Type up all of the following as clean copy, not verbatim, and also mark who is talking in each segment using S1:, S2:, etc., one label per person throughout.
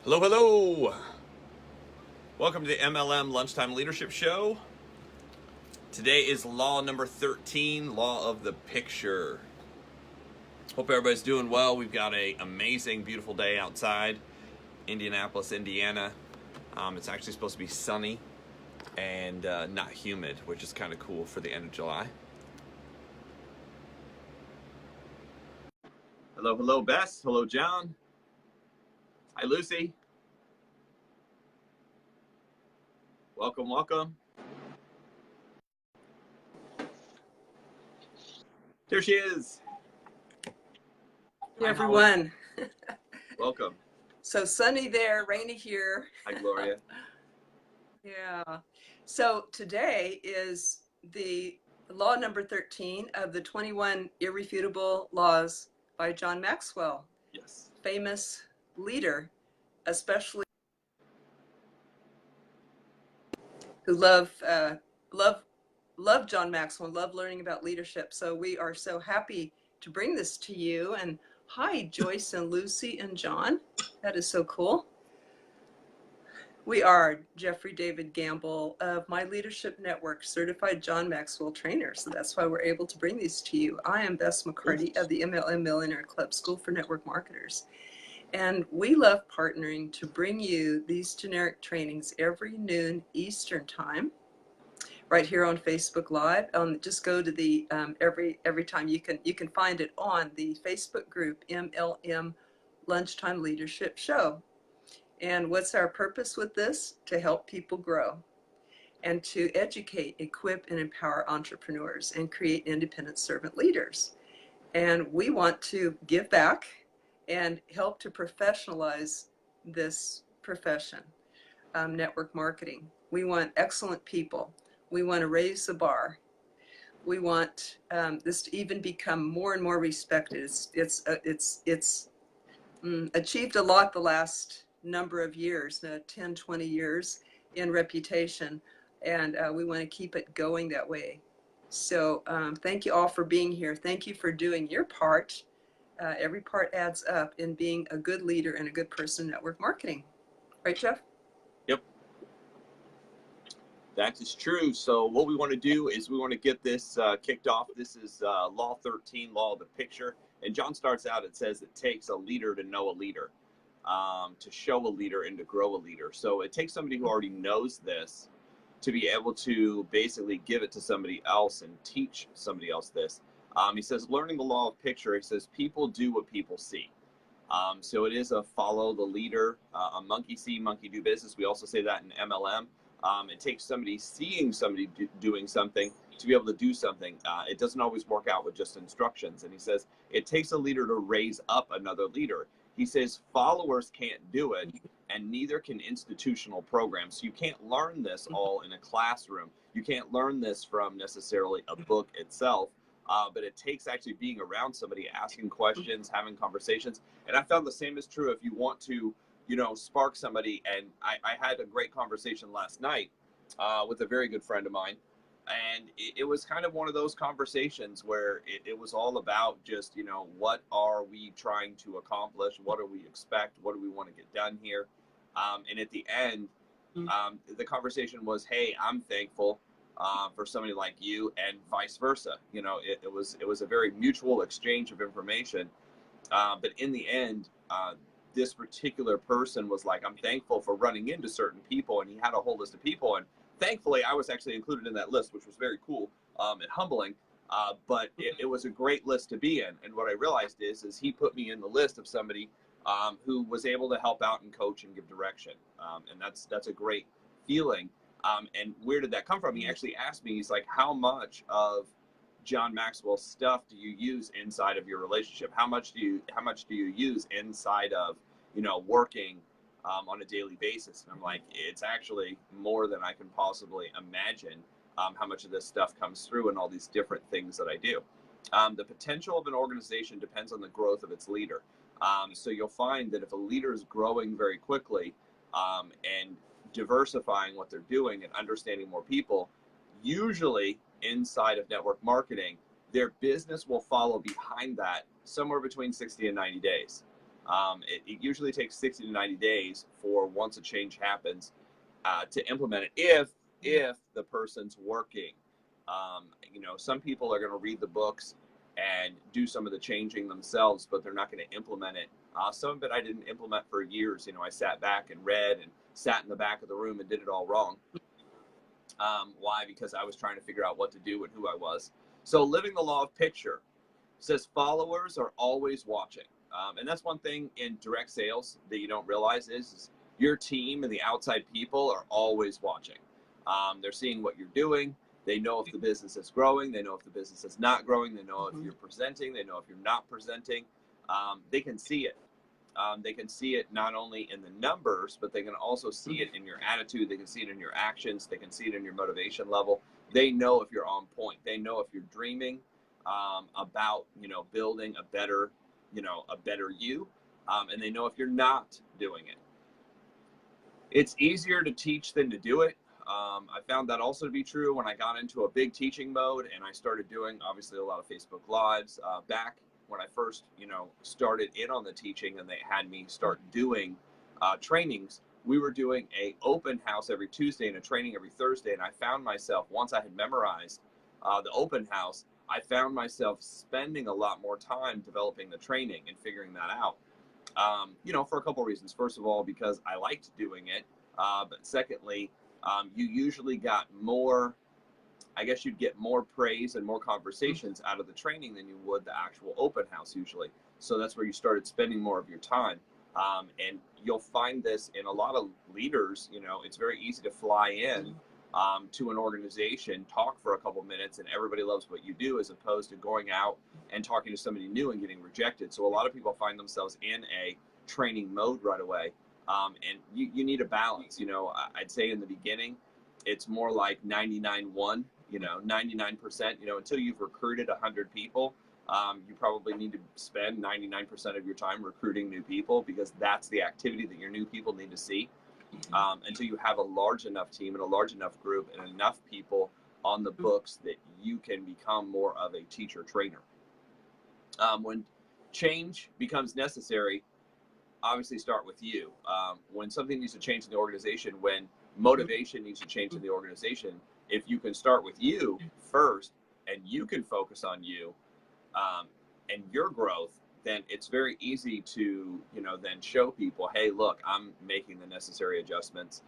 S1: Hello, hello. Welcome to the MLM Lunchtime Leadership Show. Today is law number 13, law of the picture. Hope everybody's doing well. We've got an amazing, beautiful day outside Indianapolis, Indiana. It's actually supposed to be sunny and not humid, which is kind of cool for the end of July. Hello, hello, Bess. Hello, John. Hi, Lucy. Welcome, welcome. There she is.
S2: Hey, everyone.
S1: Welcome.
S2: So sunny there, rainy here.
S1: Hi, Gloria.
S2: Yeah. So today is the law number 13 of the 21 Irrefutable Laws by John Maxwell.
S1: Yes.
S2: Famous leader, especially who love John Maxwell, love learning about leadership. So we are so happy to bring this to you. And hi, Joyce and Lucy and John. That is so cool. We are Jeffrey David Gamble of My Leadership Network, certified John Maxwell trainer. So that's why we're able to bring these to you. I am Bess McCarty of the MLM Millionaire Club School for Network Marketers. And we love partnering to bring you these generic trainings every noon Eastern time, right here on Facebook Live. Just go to the every time you can find it on the Facebook group MLM Lunchtime Leadership Show. And what's our purpose with this? To help people grow and to educate, equip, and empower entrepreneurs and create independent servant leaders. And we want to give back and help to professionalize this profession, network marketing. We want excellent people. We want to raise the bar. We want this to even become more and more respected. It's achieved a lot the last number of years, 10, 20 years in reputation, and we want to keep it going that way. So thank you all for being here. Thank you for doing your part. Every part adds up in being a good leader and a good person in network marketing. Right, Jeff?
S1: Yep. That is true. So what we want to do is we want to get this kicked off. This is Law 13, Law of the Picture. And John starts out, it says it takes a leader to know a leader, to show a leader and to grow a leader. So it takes somebody who already knows this to be able to basically give it to somebody else and teach somebody else this. He says, learning the law of picture, he says, people do what people see. So it is a follow the leader, a monkey see, monkey do business. We also say that in MLM. It takes somebody seeing somebody doing something to be able to do something. It doesn't always work out with just instructions. And he says, it takes a leader to raise up another leader. He says, followers can't do it, and neither can institutional programs. So you can't learn this all in a classroom. You can't learn this from necessarily a book itself. But it takes actually being around somebody, asking questions, having conversations. And I found the same is true if you want to, spark somebody. And I had a great conversation last night with a very good friend of mine. And it was kind of one of those conversations where it was all about just, what are we trying to accomplish? What do we expect? What do we want to get done here? And at the end, the conversation was, hey, I'm thankful for somebody like you, and vice versa. It was a very mutual exchange of information. But in the end, this particular person was like, I'm thankful for running into certain people, and he had a whole list of people. And thankfully, I was actually included in that list, which was very cool and humbling. But it was a great list to be in. And what I realized is he put me in the list of somebody who was able to help out and coach and give direction. And that's a great feeling. And where did that come from? He actually asked me, he's like, how much of John Maxwell's stuff do you use inside of your relationship? How much do you use inside of, working on a daily basis? And I'm like, it's actually more than I can possibly imagine how much of this stuff comes through and all these different things that I do. The potential of an organization depends on the growth of its leader. So you'll find that if a leader is growing very quickly and diversifying what they're doing and understanding more people, usually inside of network marketing, their business will follow behind that somewhere between 60 and 90 days. It usually takes 60 to 90 days for once a change happens to implement it if the person's working. You know, some people are going to read the books and do some of the changing themselves, but they're not going to implement it. Some of it I didn't implement for years. You know, I sat back and read and sat in the back of the room and did it all wrong. Why? Because I was trying to figure out what to do and who I was. So living the law of picture says followers are always watching. And that's one thing in direct sales that you don't realize is your team and the outside people are always watching. They're seeing what you're doing. They know if the business is growing. They know if the business is not growing. They know if you're presenting. They know if you're not presenting. They can see it. They can see it not only in the numbers, but they can also see it in your attitude. They can see it in your actions. They can see it in your motivation level. They know if you're on point. They know if you're dreaming about, you know, building a better, you know, a better you. And they know if you're not doing it. It's easier to teach than to do it. I found that also to be true when I got into a big teaching mode and I started doing obviously a lot of Facebook Lives back when I first, you know, started in on the teaching and they had me start doing trainings. We were doing a open house every Tuesday and a training every Thursday. And I found myself, once I had memorized the open house, I found myself spending a lot more time developing the training and figuring that out. You know, for a couple of reasons. First of all, because I liked doing it. But secondly, you usually got more, I guess you'd get more praise and more conversations out of the training than you would the actual open house usually. So that's where you started spending more of your time. And you'll find this in a lot of leaders. You know, it's very easy to fly in to an organization, talk for a couple minutes, and everybody loves what you do, as opposed to going out and talking to somebody new and getting rejected. So a lot of people find themselves in a training mode right away. And you need a balance. You know, I'd say in the beginning, it's more like 99-1, you know, 99%, you know, until you've recruited 100 people. You probably need to spend 99% of your time recruiting new people, because that's the activity that your new people need to see. Until you have a large enough team and a large enough group and enough people on the books that you can become more of a teacher trainer. When change becomes necessary, obviously start with you. When something needs to change in the organization, when motivation needs to change in the organization, if you can start with you first and you can focus on you and your growth, then it's very easy to, you know, then show people, hey, look, I'm making the necessary adjustments.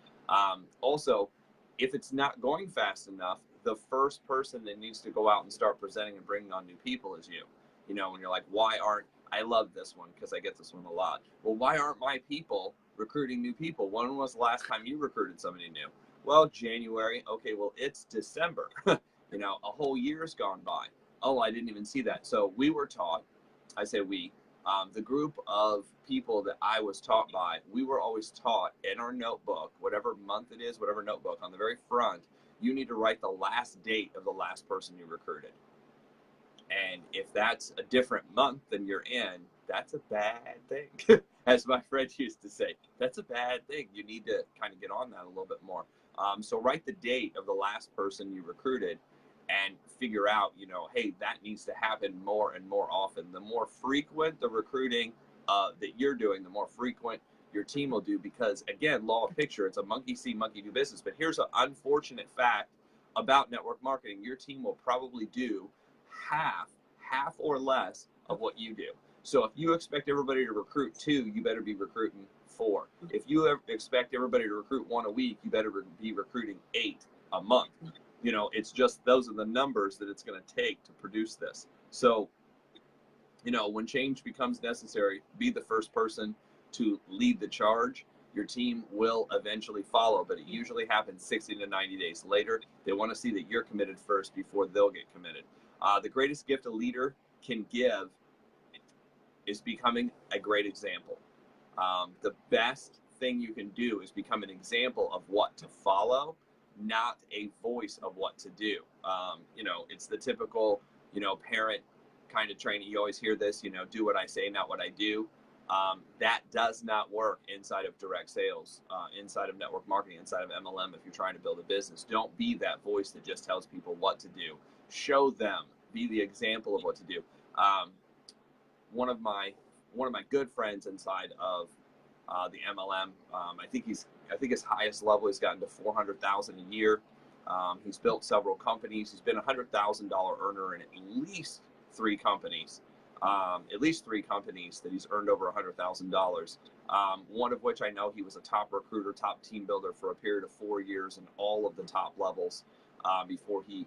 S1: Also, if it's not going fast enough, the first person that needs to go out and start presenting and bringing on new people is you. You know, when you're like, why aren't, I love this one because I get this one a lot. Well, why aren't my people recruiting new people? When was the last time you recruited somebody new? Well, January. Okay, well, it's December. You know, a whole year's gone by. Oh, I didn't even see that. So we were taught, I say we, the group of people that I was taught by, we were always taught in our notebook, whatever month it is, whatever notebook, on the very front, you need to write the last date of the last person you recruited. And if that's a different month than you're in, that's a bad thing. As my friend used to say, that's a bad thing. You need to kind of get on that a little bit more. So write the date of the last person you recruited and figure out, you know, hey, that needs to happen more and more often. The more frequent the recruiting that you're doing, the more frequent your team will do, because again, law of picture, it's a monkey see, monkey do business. But here's an unfortunate fact about network marketing. Your team will probably do half or less of what you do. So if you expect everybody to recruit 2, you better be recruiting 4. If you expect everybody to recruit 1 a week, you better be recruiting 8 a month. You know, it's just, those are the numbers that it's going to take to produce this. So, you know, when change becomes necessary, be the first person to lead the charge. Your team will eventually follow, but it usually happens 60 to 90 days later. They want to see that you're committed first before they'll get committed. The greatest gift a leader can give is becoming a great example. The best thing you can do is become an example of what to follow, not a voice of what to do. You know, it's the typical, you know, parent kind of training. You always hear this, you know, do what I say, not what I do. That does not work inside of direct sales, inside of network marketing, inside of MLM. If you're trying to build a business, don't be that voice that just tells people what to do. Show them, be the example of what to do. One of my one of my good friends inside of the MLM. I think his highest level he's gotten to 400,000 a year. He's built several companies. He's been a $100,000 earner in at least three companies. That he's earned over $100,000. One of which I know he was a top recruiter, top team builder for a period of 4 years in all of the top levels before he,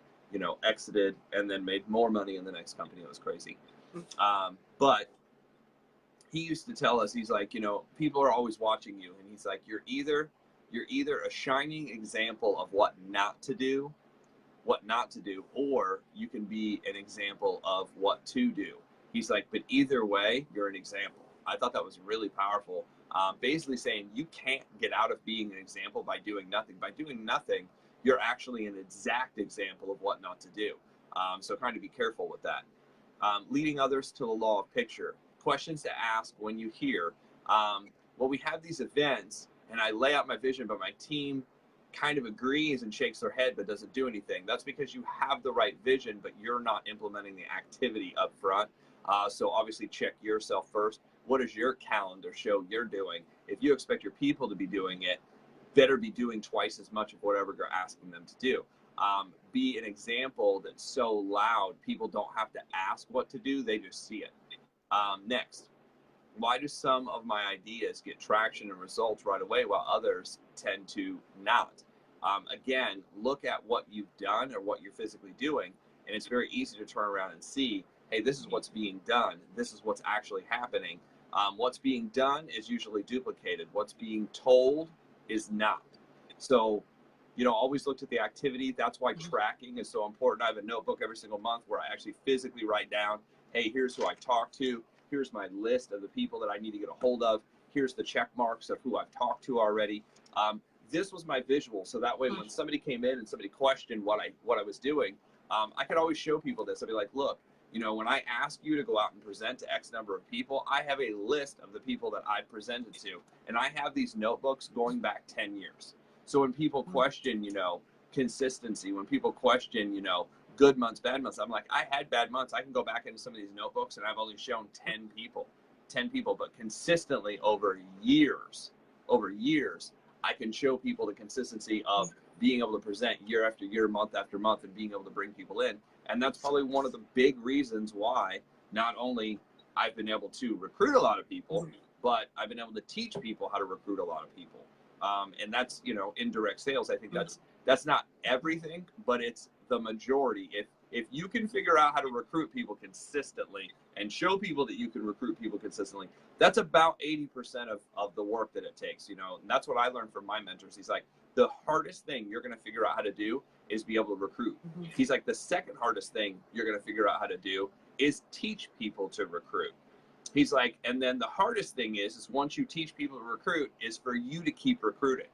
S1: exited and then made more money in the next company. It was crazy. But he used to tell us, he's like, people are always watching you. And he's like, you're either a shining example of what not to do, or you can be an example of what to do. He's like, but either way, you're an example. I thought that was really powerful. Basically saying you can't get out of being an example by doing nothing. By doing nothing, you're actually an exact example of what not to do. So kind of be careful with that. Leading others to the law of picture. Questions to ask when you hear. Well, we have these events and I lay out my vision, but my team kind of agrees and shakes their head but doesn't do anything. That's because you have the right vision, but you're not implementing the activity up front. So obviously check yourself first. What does your calendar show you're doing? If you expect your people to be doing it, better be doing twice as much of whatever you're asking them to do. Be an example that's so loud, people don't have to ask what to do, they just see it. Next, why do some of my ideas get traction and results right away while others tend to not? Again, look at what you've done or what you're physically doing, and it's very easy to turn around and see, hey, this is what's being done. This is what's actually happening. What's being done is usually duplicated. What's being told is not. So, always look at the activity. That's why tracking is so important. I have a notebook every single month where I actually physically write down, hey, here's who I talked to. Here's my list of the people that I need to get a hold of. Here's the check marks of who I've talked to already. This was my visual. So that way, when somebody came in and somebody questioned what I was doing, I could always show people this. I'd be like, look, when I ask you to go out and present to X number of people, I have a list of the people that I've presented to. And I have these notebooks going back 10 years. So when people question, consistency, when people question, good months, bad months, I'm like, I had bad months. I can go back into some of these notebooks and I've only shown 10 people, but consistently over years, I can show people the consistency of being able to present year after year, month after month, and being able to bring people in. And that's probably one of the big reasons why not only I've been able to recruit a lot of people, but I've been able to teach people how to recruit a lot of people. And that's, indirect sales. I think that's not everything, but it's the majority. If you can figure out how to recruit people consistently and show people that you can recruit people consistently, that's about 80% of the work that it takes, and that's what I learned from my mentors. He's like, the hardest thing you're going to figure out how to do is be able to recruit. He's like, the second hardest thing you're going to figure out how to do is teach people to recruit. He's like, and then the hardest thing is once you teach people to recruit is for you to keep recruiting.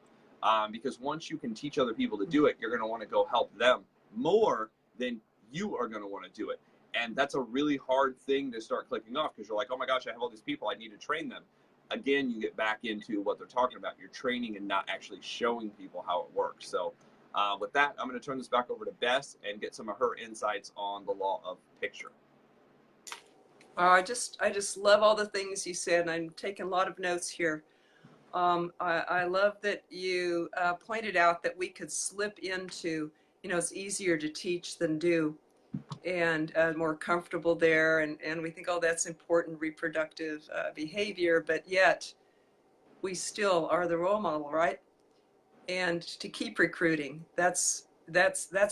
S1: Because once you can teach other people to do it, you're going to want to go help them more than you are going to want to do it. And that's a really hard thing to start clicking off because you're like, oh my gosh, I have all these people, I need to train them. Again, you get back into what they're talking about. You're training and not actually showing people how it works. So with that, I'm going to turn this back over to Bess and get some of her insights on the law of picture.
S2: I just love all the things you said, and I'm taking a lot of notes here. I love that you pointed out that we could slip into, it's easier to teach than do, and more comfortable there. And we think, oh, that's important reproductive behavior, but yet we still are the role model, right? And to keep recruiting, that's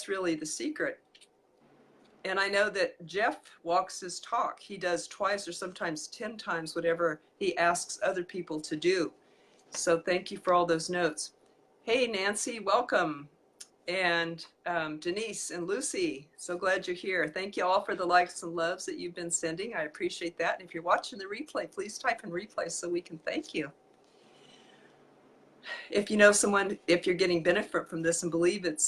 S2: really the secret. And I know that Jeff walks his talk. He does twice or sometimes 10 times whatever he asks other people to do. So thank you for all those notes. Hey, Nancy, welcome. And Denise and Lucy, so glad you're here. Thank you all for the likes and loves that you've been sending. I appreciate that. And if you're watching the replay, please type in replay so we can thank you. If you know someone, if you're getting benefit from this and believe it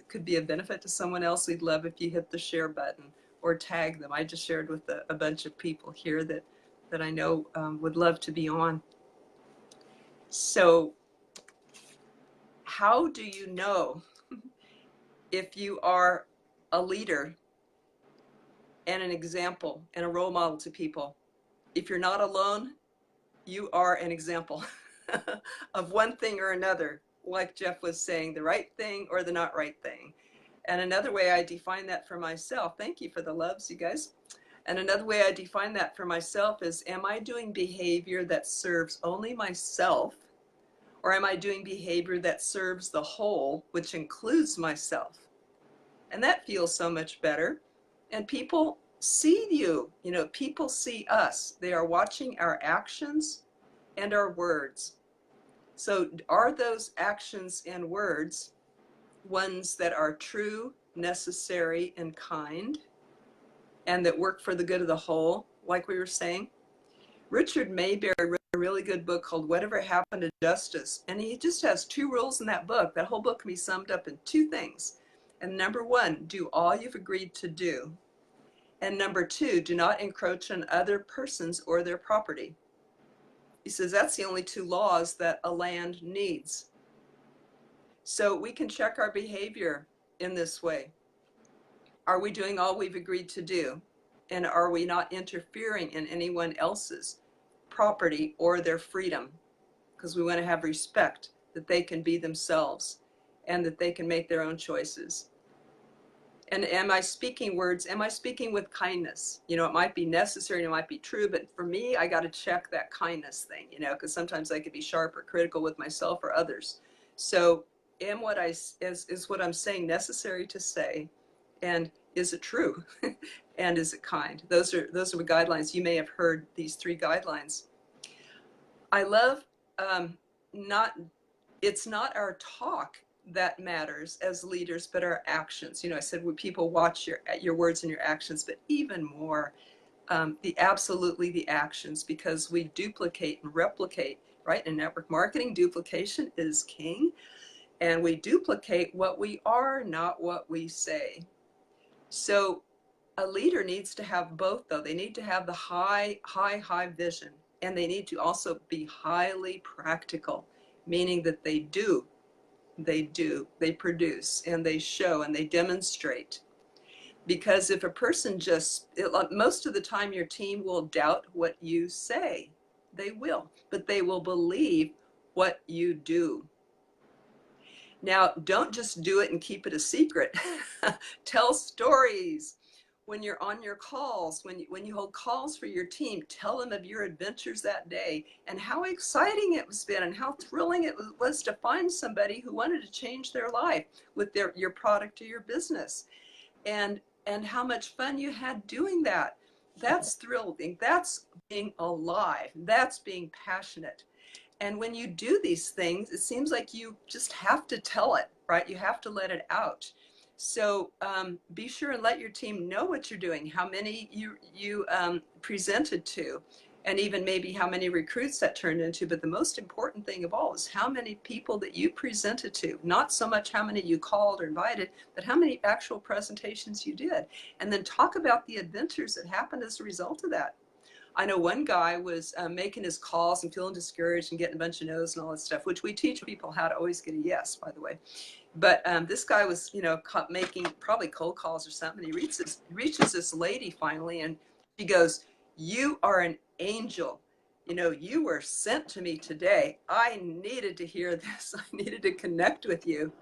S2: could be a benefit to someone else, we'd love if you hit the share button or tag them. I just shared with a bunch of people here that I know would love to be on. So how do you know if you are a leader and an example and a role model to people? if you're not alone, you are an example of one thing or another, like Jeff was saying, the right thing or the not right thing. And another way I define that for myself, thank you for the loves, you guys. And another way I define that for myself is, am I doing behavior that serves only myself, or am I doing behavior that serves the whole, which includes myself? And that feels so much better. And people see you, you know, people see us. They are watching our actions and our words. So are those actions and words ones that are true, necessary, and kind, and that work for the good of the whole, like we were saying? Richard Mayberry wrote a really good book called Whatever Happened to Justice. And he just has 2 rules in that book. That whole book can be summed up in 2 things. And number 1, do all you've agreed to do. And number 2, do not encroach on other persons or their property. He says that's the only 2 laws that a land needs. So we can check our behavior in this way. Are we doing all we've agreed to do? And are we not interfering in anyone else's property or their freedom? Because we want to have respect that they can be themselves and that they can make their own choices. And am I speaking words? Am I speaking with kindness? You know, it might be necessary and it might be true, but for me, I got to check that kindness thing, you know, because sometimes I could be sharp or critical with myself or others. So is what I'm saying necessary to say? And is it true? And is it kind? Those are the guidelines. You may have heard these 3 guidelines. I love it's not our talk that matters as leaders, but our actions. You know, I said when people watch your words and your actions, but even more, absolutely the actions, because we duplicate and replicate, right? In network marketing, duplication is king. And we duplicate what we are, not what we say. So a leader needs to have both, though. They need to have the high vision, and they need to also be highly practical, meaning that they produce, and they show, and they demonstrate. Because if a person most of the time your team will doubt what you say. They will, but they will believe what you do. Now, don't just do it and keep it a secret. Tell stories. When you're on your calls, when you hold calls for your team, tell them of your adventures that day and how exciting it was been and how thrilling it was to find somebody who wanted to change their life with your product or your business, and how much fun you had doing that. That's thrilling. That's being alive. That's being passionate. And when you do these things, it seems like you just have to tell it, right? You have to let it out. So be sure and let your team know what you're doing, how many you presented to, and even maybe how many recruits that turned into. But the most important thing of all is how many people that you presented to, not so much how many you called or invited, but how many actual presentations you did. And then talk about the adventures that happened as a result of that. I know one guy was making his calls and feeling discouraged and getting a bunch of no's and all that stuff, which we teach people how to always get a yes, by the way. But this guy was, you know, making probably cold calls or something. He reaches this lady finally, and she goes, "You are an angel. You know, you were sent to me today. I needed to hear this. I needed to connect with you."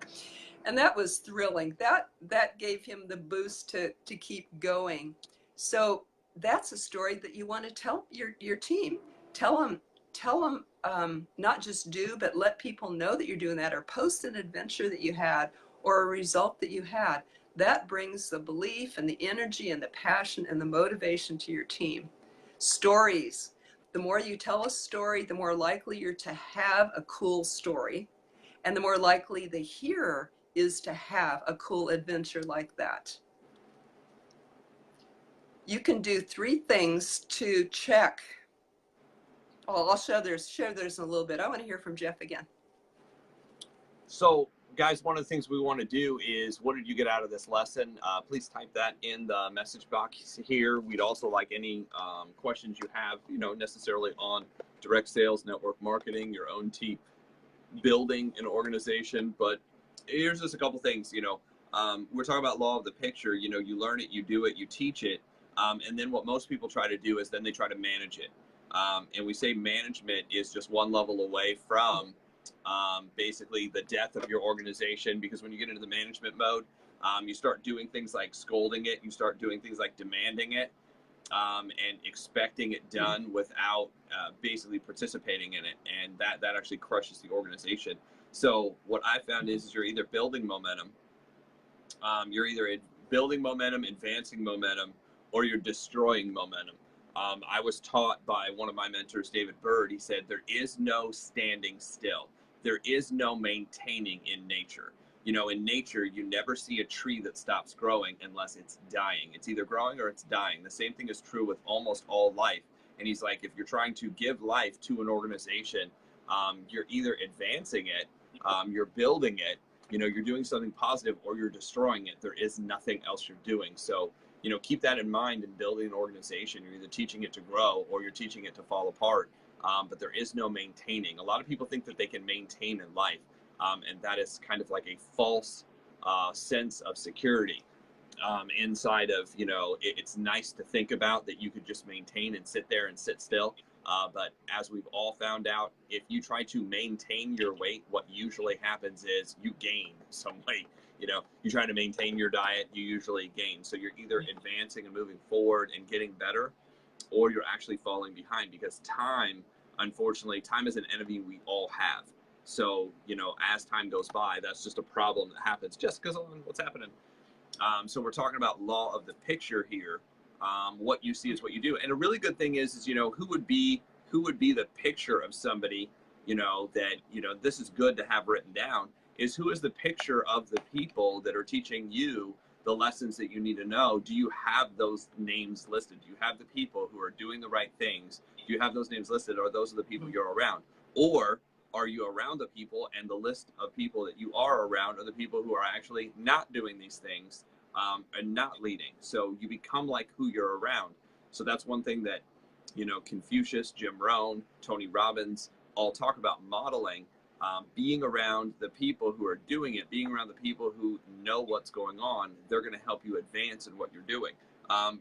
S2: And that was thrilling. That gave him the boost to keep going. So that's a story that you want to tell your team. Tell them not just do, but let people know that you're doing that, or post an adventure that you had or a result that you had. That brings the belief and the energy and the passion and the motivation to your team. Stories. The more you tell a story, the more likely you're to have a cool story, and the more likely the hearer is to have a cool adventure like that. You can do 3 things to check. Oh, I'll share theirs in a little bit. I want to hear from Jeff again.
S1: So, guys, one of the things we want to do is, what did you get out of this lesson? Please type that in the message box here. We'd also like any questions you have, you know, necessarily on direct sales, network marketing, your own team, building an organization. But here's just a couple things, you know. We're talking about law of the picture. You know, you learn it, you do it, you teach it. And then what most people try to do is then they try to manage it. And we say management is just one level away from basically the death of your organization, because when you get into the management mode, you start doing things like scolding it, you start doing things like demanding it, and expecting it done without basically participating in it, and that actually crushes the organization. So what I found is you're either building momentum, building momentum, advancing momentum, or you're destroying momentum. I was taught by one of my mentors, David Bird. He said, there is no standing still. There is no maintaining in nature. You know, in nature, you never see a tree that stops growing unless it's dying. It's either growing or it's dying. The same thing is true with almost all life. And he's like, if you're trying to give life to an organization, you're either advancing it, you're building it, you know, you're doing something positive, or you're destroying it. There is nothing else you're doing. So, you know, keep that in mind in building an organization. You're either teaching it to grow or you're teaching it to fall apart. But there is no maintaining. A lot of people think that they can maintain in life. And that is kind of like a false sense of security inside of, you know, it's nice to think about that you could just maintain and sit there and sit still. But as we've all found out, if you try to maintain your weight, what usually happens is you gain some weight. You know, you try to maintain your diet, you usually gain. So you're either advancing and moving forward and getting better, or you're actually falling behind, because time, unfortunately, time is an enemy we all have. So, you know, as time goes by, that's just a problem that happens just because of what's happening. So we're talking about law of the picture here. What you see is what you do. And a really good thing is, you know, who would be the picture of somebody, you know, that, you know, this is good to have written down, is who is the picture of the people that are teaching you the lessons that you need to know. Do you have those names listed? Do you have the people who are doing the right things? Do you have those names listed? Or those are the people you're around? Or are you around the people, and the list of people that you are around are the people who are actually not doing these things and not leading? So you become like who you're around. So that's one thing that, you know, Confucius, Jim Rohn, Tony Robbins all talk about modeling, being around the people who are doing it, being around the people who know what's going on. They're going to help you advance in what you're doing.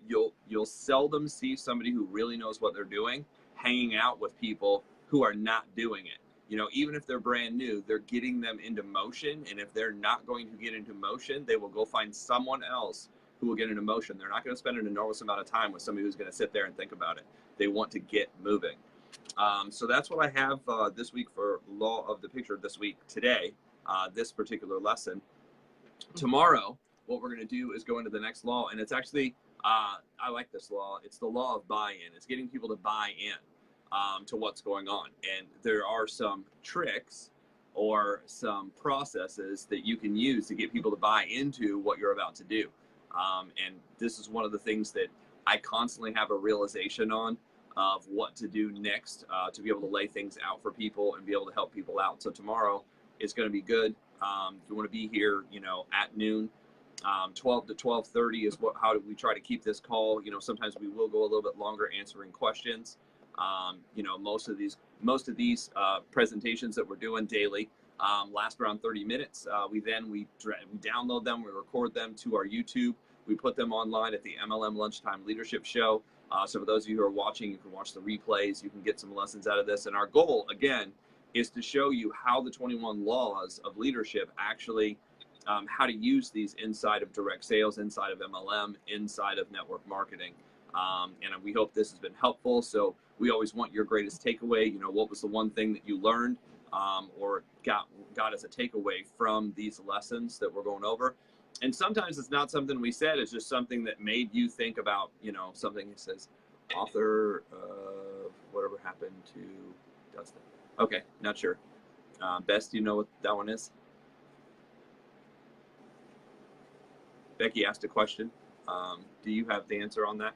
S1: You'll seldom see somebody who really knows what they're doing hanging out with people who are not doing it. You know, even if they're brand new, they're getting them into motion. And if they're not going to get into motion, they will go find someone else who will get into motion. They're not going to spend an enormous amount of time with somebody who's going to sit there and think about it. They want to get moving. So that's what I have this week for Law of the Picture today, this particular lesson. Tomorrow, what we're going to do is go into the next law. And it's actually, I like this law. It's the law of buy-in. It's getting people to buy in to what's going on. And there are some tricks or some processes that you can use to get people to buy into what you're about to do. And this is one of the things that I constantly have a realization on, of what to do next, to be able to lay things out for people and be able to help people out. So tomorrow is going to be good. If you want to be here, you know, at noon, 12 to 12:30 is how we try to keep this call. You know, sometimes we will go a little bit longer answering questions. You know, most of these presentations that we're doing daily last around 30 minutes. We download them, we record them to our YouTube. We put them online at the MLM Lunchtime Leadership Show. So for those of you who are watching, you can watch the replays. You can get some lessons out of this. And our goal, again, is to show you how the 21 laws of leadership actually, how to use these inside of direct sales, inside of MLM, inside of network marketing. And we hope this has been helpful. So we always want your greatest takeaway. You know, what was the one thing that you learned or got as a takeaway from these lessons that we're going over? And sometimes it's not something we said, it's just something that made you think about, you know, something that says, author of whatever happened to Dustin. Okay, not sure. Bess, do you know what that one is? Becky asked a question. Do you have the answer on that?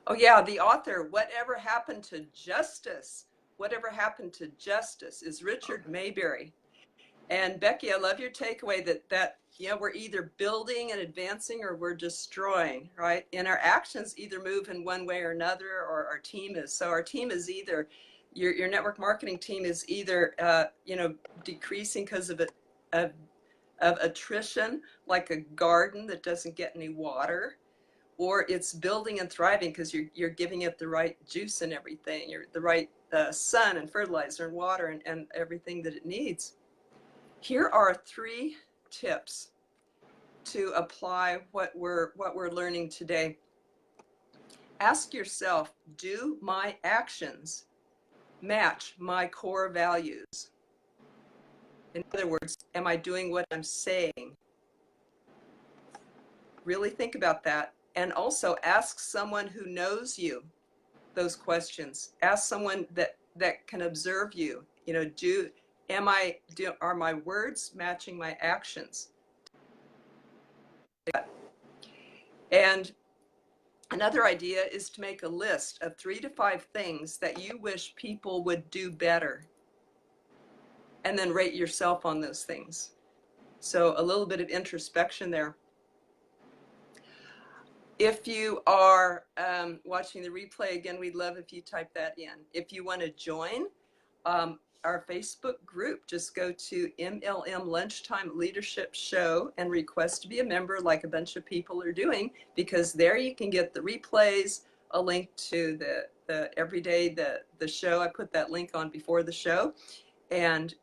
S2: Oh yeah, the author, Whatever Happened to Justice? Whatever Happened to Justice is Richard Mayberry. And Becky, I love your takeaway that you know, we're either building and advancing or we're destroying, right? And our actions either move in one way or another, or our team is. So our team is either, your network marketing team is either, you know, decreasing because of attrition, like a garden that doesn't get any water, or it's building and thriving because you're giving it the right juice and everything, you're the right sun and fertilizer and water and everything that it needs. Here are 3 tips to apply what we're learning today. Ask yourself, do my actions match my core values? In other words, am I doing what I'm saying? Really think about that. And also ask someone who knows you those questions. Ask someone that can observe you. You know, are my words matching my actions? And another idea is to make a list of 3 to 5 things that you wish people would do better, and then rate yourself on those things. So a little bit of introspection there. If you are watching the replay, again, we'd love if you type that in. If you want to join our Facebook group, just go to MLM Lunchtime Leadership Show and request to be a member, like a bunch of people are doing, because there you can get the replays, a link to the every day, the show. I put that link on before the show, and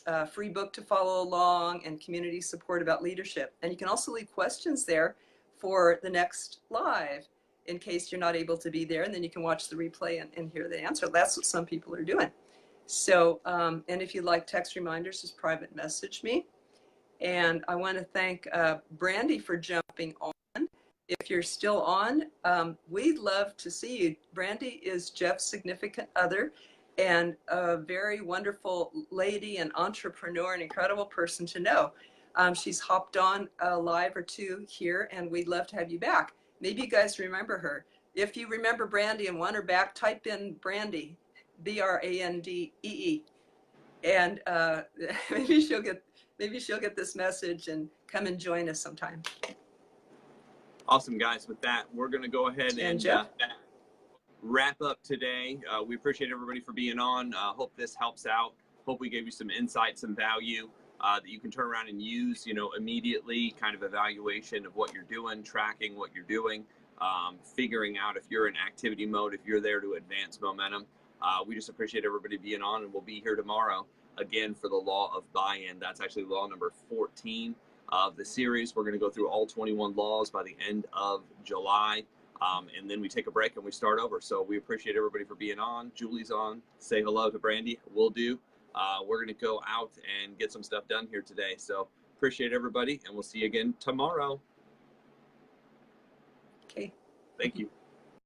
S2: a free book to follow along, and community support about leadership. And you can also leave questions there for the next live in case you're not able to be there, and then you can watch the replay and hear the answer. That's what some people are doing. So, and if you'd like text reminders, just private message me. And I want to thank Brandy for jumping on. If you're still on, we'd love to see you. Brandy is Jeff's significant other and a very wonderful lady and entrepreneur, an incredible person to know. She's hopped on a live or 2 here, and we'd love to have you back. Maybe you guys remember her. If you remember Brandy and want her back, type in Brandy, Brandee, and maybe she'll get this message and come and join us sometime.
S1: Awesome, guys. With that, we're going to go ahead and wrap up today. We appreciate everybody for being on. Hope this helps out. Hope we gave you some insight, some value that you can turn around and use, immediately. Kind of evaluation of what you're doing, tracking what you're doing, figuring out if you're in activity mode, if you're there to advance momentum. We just appreciate everybody being on, and we'll be here tomorrow again for the law of buy-in. That's actually law number 14 of the series. We're going to go through all 21 laws by the end of July, and then we take a break and we start over. So we appreciate everybody for being on. Julie's on. Say hello to Brandy. Will do. We're going to go out and get some stuff done here today. So appreciate everybody, and we'll see you again tomorrow.
S2: Okay.
S1: Thank you.